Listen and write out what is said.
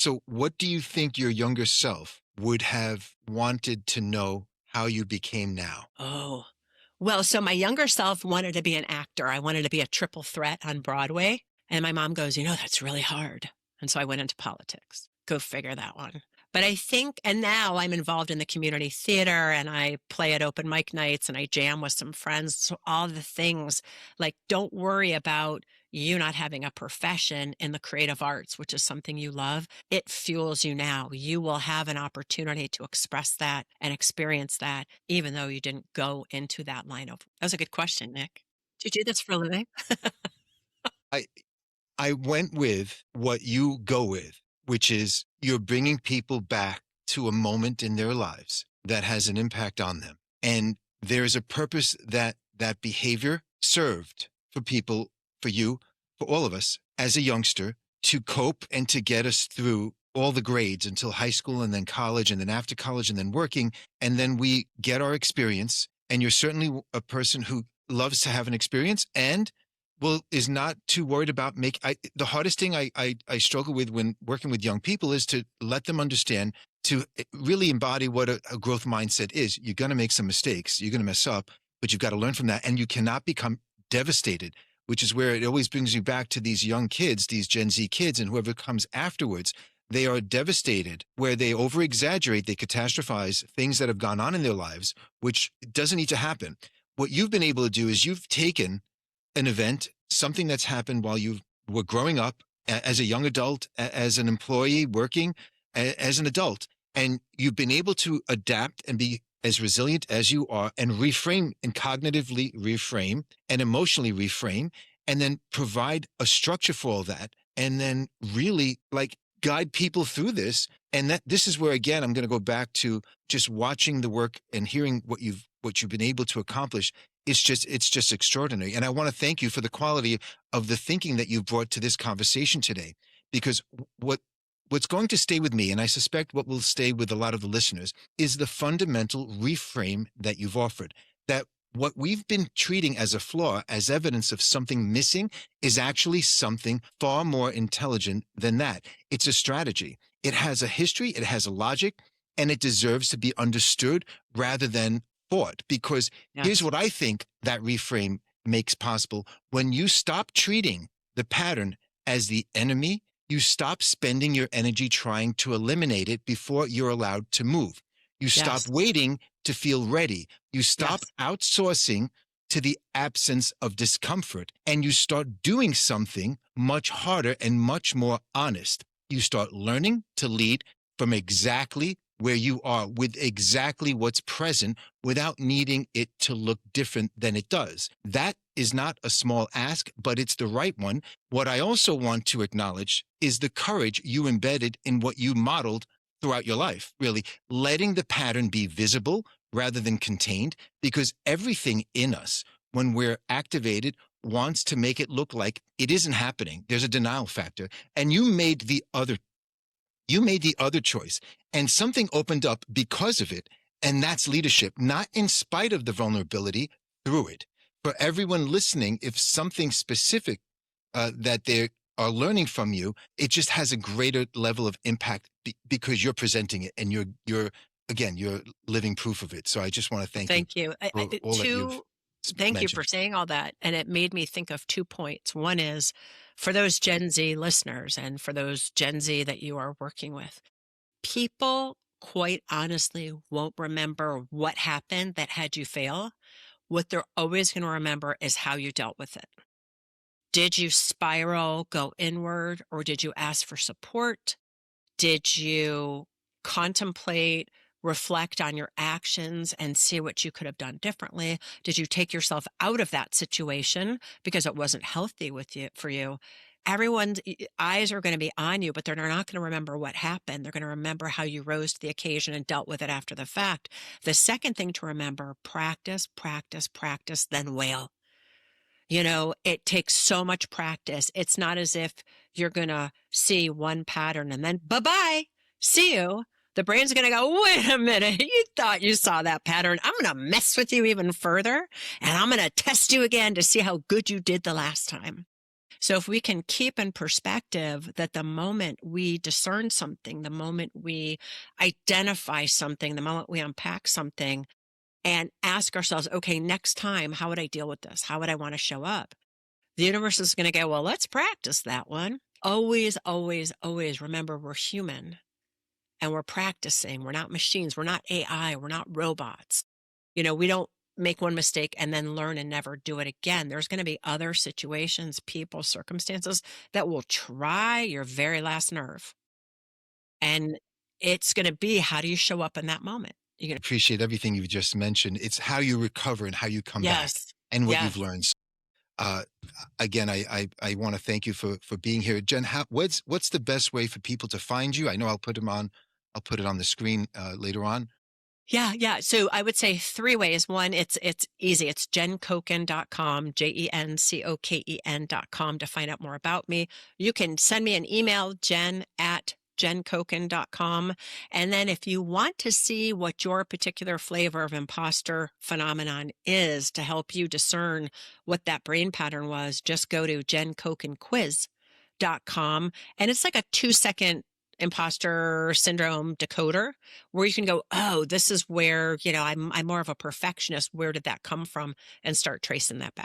So what do you think your younger self would have wanted to know how you became now? Oh, well, so my younger self wanted to be an actor. I wanted to be a triple threat on Broadway. And my mom goes, that's really hard. And so I went into politics. Go figure that one. But I think, and now I'm involved in the community theater and I play at open mic nights and I jam with some friends. So all the things like, don't worry about you not having a profession in the creative arts, which is something you love. It fuels you now. You will have an opportunity to express that and experience that, even though you didn't go into that line of. That was a good question, Nick. Do you do this for a living? I I went with what you go with, which is you're bringing people back to a moment in their lives that has an impact on them. And there is a purpose that that behavior served for people, for you, for all of us as a youngster to cope and to get us through all the grades until high school and then college and then after college and then working. And then we get our experience. And you're certainly a person who loves to have an experience and is not too worried about the hardest thing I struggle with when working with young people is to let them understand, to really embody what a growth mindset is. You're going to make some mistakes, you're going to mess up, but you've got to learn from that, and you cannot become devastated, which is where it always brings you back to these young kids, these Gen Z kids, and whoever comes afterwards. They are devastated, where they over exaggerate, they catastrophize things that have gone on in their lives, which doesn't need to happen. What you've been able to do is you've taken an event, something that's happened while you were growing up as a young adult, as an employee working as an adult, and you've been able to adapt and be as resilient as you are and reframe and cognitively reframe and emotionally reframe and then provide a structure for all that and then really like guide people through this. And that this is where, again, I'm going to go back to just watching the work and hearing what you've been able to accomplish. It's just extraordinary. And I want to thank you for the quality of the thinking that you brought to this conversation today, because what's going to stay with me, and I suspect what will stay with a lot of the listeners, is the fundamental reframe that you've offered, that what we've been treating as a flaw, as evidence of something missing, is actually something far more intelligent than that. It's a strategy. It has a history, it has a logic, and it deserves to be understood rather than fought. Because here's Yes. what I think that reframe makes possible. When you stop treating the pattern as the enemy, you stop spending your energy trying to eliminate it before you're allowed to move. You stop Yes. waiting to feel ready. You stop Yes. outsourcing to the absence of discomfort, and you start doing something much harder and much more honest. You start learning to lead from exactly where you are with exactly what's present without needing it to look different than it does. That is not a small ask, but it's the right one. What I also want to acknowledge is the courage you embedded in what you modeled throughout your life, really letting the pattern be visible rather than contained, because everything in us, when we're activated, wants to make it look like it isn't happening. There's a denial factor. And you made the other choice, and something opened up because of it. And that's leadership, not in spite of the vulnerability, through it. For everyone listening, if something specific that they are learning from you, it just has a greater level of impact because you're presenting it and you're living proof of it. So I just want to thank you Thank you. for all that you've Thank you for mentioned. saying all that. And it made me think of 2 points. One is for those Gen Z listeners and for those Gen Z that you are working with, people quite honestly won't remember what happened that had you fail. What they're always going to remember is how you dealt with it. Did you spiral, go inward, or did you ask for support? Did you contemplate, reflect on your actions and see what you could have done differently? Did you take yourself out of that situation because it wasn't healthy with you for you? Everyone's eyes are going to be on you, but they're not going to remember what happened. They're going to remember how you rose to the occasion and dealt with it after the fact. The second thing to remember, practice, practice, practice, then wail. It takes so much practice. It's not as if you're going to see one pattern and then bye-bye, see you. The brain's going to go, wait a minute, you thought you saw that pattern. I'm going to mess with you even further, and I'm going to test you again to see how good you did the last time. So if we can keep in perspective that the moment we discern something, the moment we identify something, the moment we unpack something and ask ourselves, okay, next time, how would I deal with this? How would I want to show up? The universe is going to go, well, let's practice that one. Always, always, always remember we're human and we're practicing. We're not machines. We're not AI. We're not robots. We don't make one mistake and then learn and never do it again. There's going to be other situations, people, circumstances that will try your very last nerve. And it's going to be, how do you show up in that moment? You're going to, Appreciate everything you just mentioned. It's how you recover and how you come back yes, and what you've yes. learned. Uh, Again, I want to thank you for being here, Jen. What's the best way for people to find you? I know I'll put it on the screen later on. Yeah, yeah. So I would say three ways. One, it's easy. It's jencoken.com, JENCOKEN.com to find out more about me. You can send me an email, jen@jencoken.com. And then if you want to see what your particular flavor of imposter phenomenon is to help you discern what that brain pattern was, just go to jencokenquiz.com. And it's like a 2-second imposter syndrome decoder where you can go, oh, this is where, I'm more of a perfectionist. Where did that come from? And start tracing that back.